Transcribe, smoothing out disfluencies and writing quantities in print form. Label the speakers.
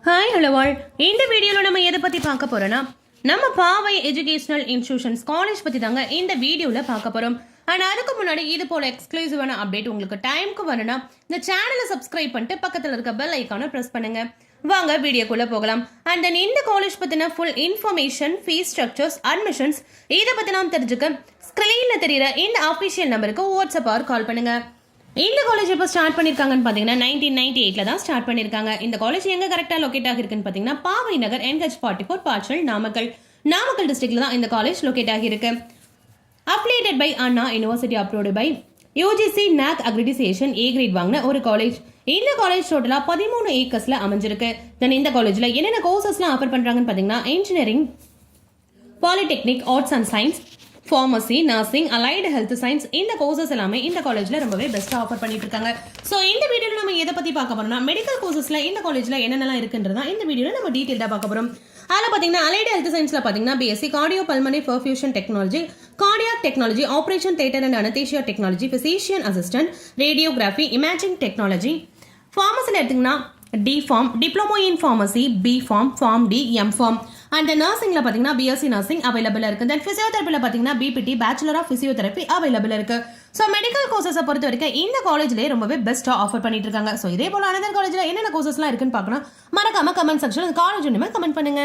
Speaker 1: Hi hello all. இந்த வீடியோவில் நம்ம எதை பற்றி பார்க்க போகிறோன்னா நம்ம பாவை எஜுகேஷனல் இன்ஸ்டிடியூஷன்ஸ் காலேஜ் பற்றி தாங்க இந்த வீடியோவில் பார்க்க போகிறோம். அண்ட் அதுக்கு முன்னாடி இது போல் எக்ஸ்க்ளூசிவான அப்டேட் உங்களுக்கு டைமுக்கு வரணும்னா இந்த சேனலை சப்ஸ்கிரைப் பண்ணிட்டு பக்கத்தில் இருக்க பெல் ஐக்கானை ப்ரெஸ் பண்ணுங்க. வாங்க வீடியோக்குள்ளே போகலாம். அண்ட் தென் இந்த காலேஜ் பற்றின full information, fees structures, admissions இதை பற்றி நாம் தெரிஞ்சுக்க ஸ்க்ரீனில் தெரிகிற இந்த அஃபிஷியல் நம்பருக்கு வாட்ஸ்அப் ஆர் கால் பண்ணுங்கள். இந்த காலேஜ் இப்போ ஸ்டார்ட் பண்ணியிருக்காங்கன்னு பார்த்தீங்கன்னா 1998 தான் ஸ்டார்ட் பண்ணியிருக்காங்க. இந்த காலேஜ் எங்கே கரெக்டாக லொக்கேட் ஆகிருக்குன்னு பார்த்தீங்கன்னா பாவை நகர் NH44 பாச்சல் நாமக்கல் டிஸ்ட்ரிக்ட்ல தான் இந்த காலேஜ் லொக்கேட் ஆகியிருக்கு. Affiliated by Anna university, approved by UGC NAC accreditation A grade வாங்கின ஒரு காலேஜ். இந்த காலேஜ் டோட்டலா 13 ஏக்கர்ஸ்ல அமைஞ்சிருக்கு. தென் இந்த காலேஜ்ல என்னென்ன கோர்சஸ்லாம் ஆஃபர் பண்றாங்கன்னு பார்த்தீங்கன்னா engineering, polytechnic, arts and science, pharmacy, nursing, allied health science, இந்த கோர்சஸ் எல்லாமே இந்த காலேஜ்ல ரொம்பவே பெஸ்ட்டாக ஆஃபர் பண்ணிட்டு இருக்காங்க. ஸோ இந்த வீடியோவில் நம்ம எதை பற்றி பார்க்க போறோம்னா மெடிக்கல் கோர்சஸ்ல இந்த காலேஜ்ல என்னென்னலாம் இருக்குன்றதா இந்த வீடியோவில் நம்ம டீட்டெயிலாக பார்க்க போறோம். அதில் பார்த்தீங்கன்னா அலைடு ஹெல்த் சயின்ஸ்ல பார்த்தீங்கன்னா BSc cardio pulmonary perfusion technology, cardiac technology, operation theatre and anaesthesia technology, physician assistant, radiography, imaging technology. ஃபார்மசியில் எடுத்தீங்கன்னா D pharm, diploma in pharmacy, B pharm, pharm D, M pharm. And நர்சிங்ல பார்த்தீங்கன்னா BSc nursing available இருக்கு. Then பிசியோதெரப்பியில் பார்த்தீங்கன்னா BPT, bachelor of physiotherapy available இருக்கு. So medical கோர்சஸை பொறுத்த வரைக்கும் இந்த காலேஜ்லேயே ரொம்பவே பெஸ்ட்டாக ஆஃபர் பண்ணிட்டு இருக்காங்க. ஸோ இதே போல அனதர் காலேஜில் என்னென்ன கோர்சஸ்லாம் இருக்குன்னு பார்க்கணும். மறக்காம கமெண்ட் செக்ஷன் காலேஜ் கமெண்ட் பண்ணுங்க.